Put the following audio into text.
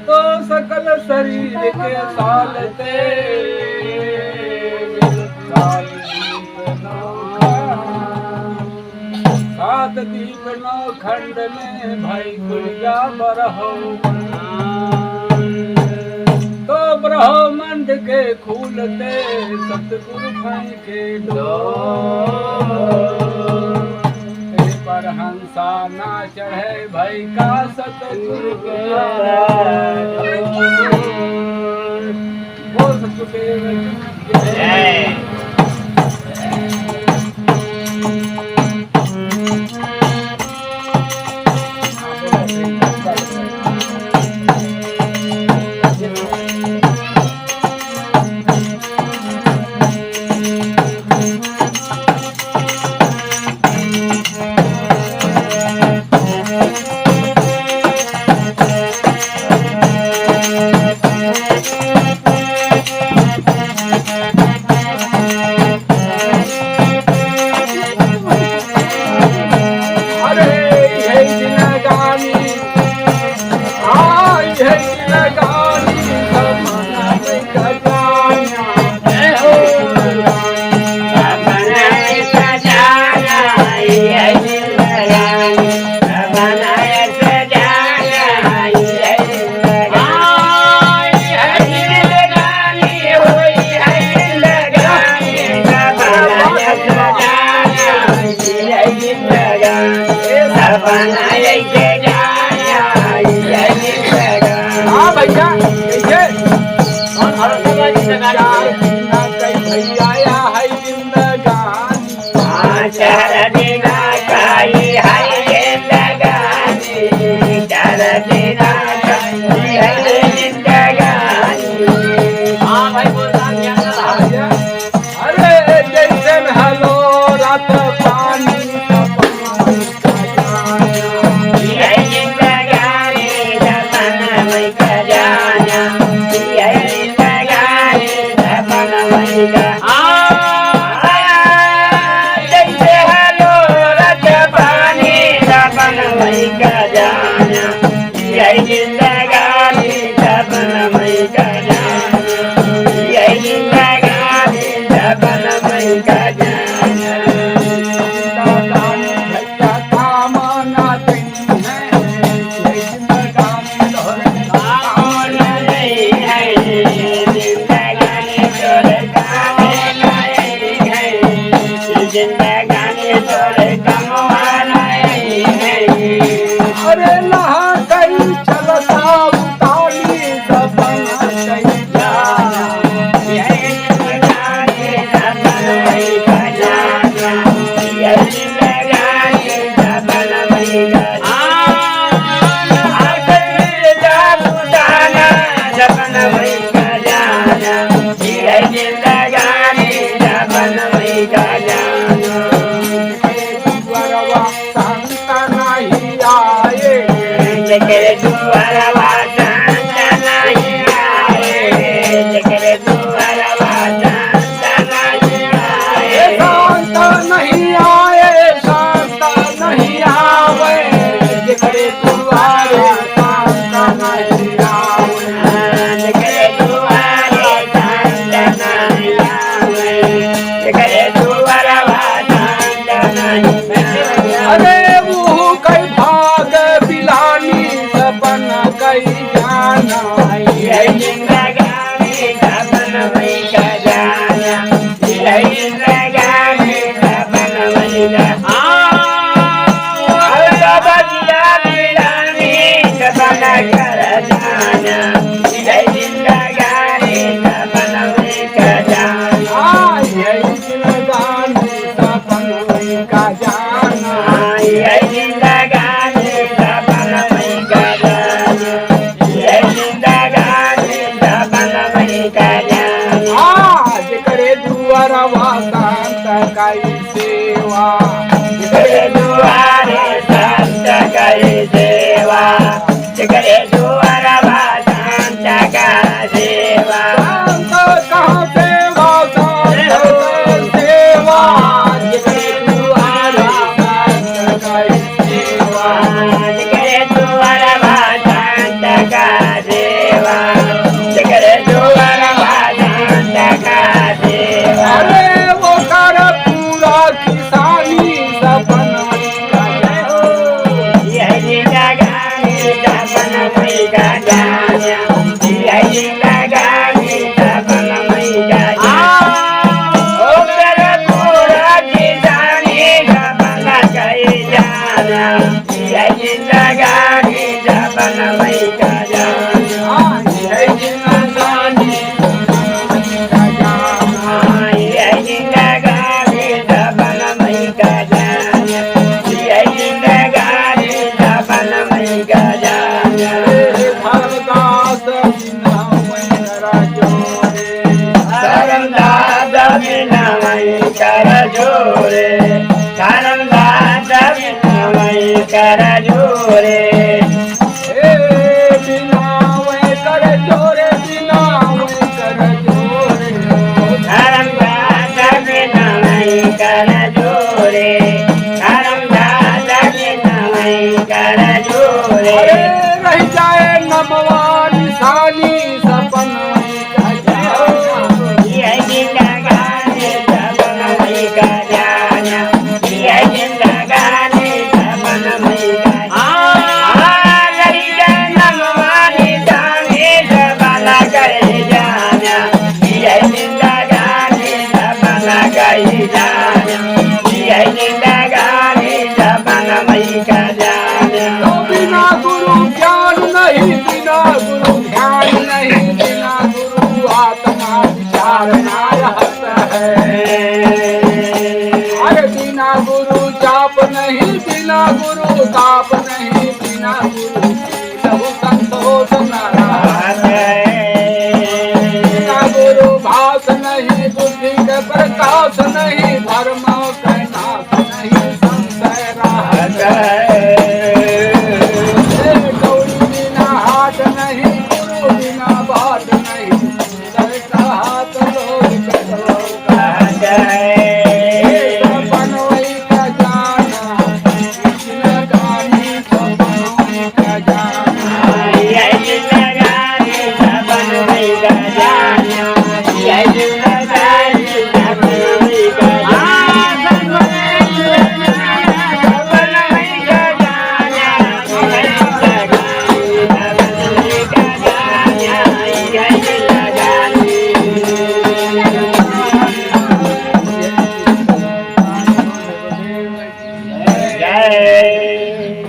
तो सकल शरीर के सालते सात दीप नौ खंड में भाई गुड़िया बरहो तो ब्रह्मांड के खूलते सतगुरु भाई के पर हंसा ना चढ़े भाई का सतगुरु के बोल सतगुरुदेव जय। सेवा जिगरे तुअर भाषांत का देवा जिगरे तुअर भाषांत का देवा अरे वो कर पूरा किसानी सपन का जय हो यह जिंदगानी सपन मई का जाना यह जिंदगानी सपन मई का जाना ओ कर पूरा किसानी सपन कई जाना यह जिंदगानी सपन मई का जाना जय जिंदगानी का जाना यह जिंदगानी सपन मई का जाना यह जिंदगानी सपन मई का जाना धर्मदास बिना वैरा जोरे धर्मदास बिना मई कर जोरे धर्मदास बिना मई कर जोरे बिना वै कर जोरे बिना वै कर जोरे धर्मदास बिना मई कर जोरे धर्मदास बिना मई कर जोरे अरे रह जाए नमवा निशानी सपन का जय हो यह जिंदगानी सपन मई का जाना यह जिंदगानी सपन मई का जाना रही जनमवानी जाने सपना गई जाना यह जिंदगानी सपना गई जाना यह जिंदगानी सपन मई का जाना तो बिना गुरु ज्ञान नहीं बिना गुरु ध्यान नहीं बिना गुरु आत्मा विचार ना रहता है अरे बिना गुरु जाप नहीं बिना गुरु ताप नहीं बिना गुरु लहु संतोष न रहा बिना गुरु भास नहीं बुद्धि के प्रकाश नहीं धर्म के नाश नहीं संशय रहा गौरी बिना हाथ नहीं गुरु बिना बात नहीं सुंदर का हाथ लोग का सपन वही का जाना कृष्ण गानी सपन वही का जाना यह जिंदगानी सपन मई का जाना यह जिंदगानी सपन मई का जाना सपन मई का जाना यह जिंदगानी सपन मई का जाना यह जिंदगानी जय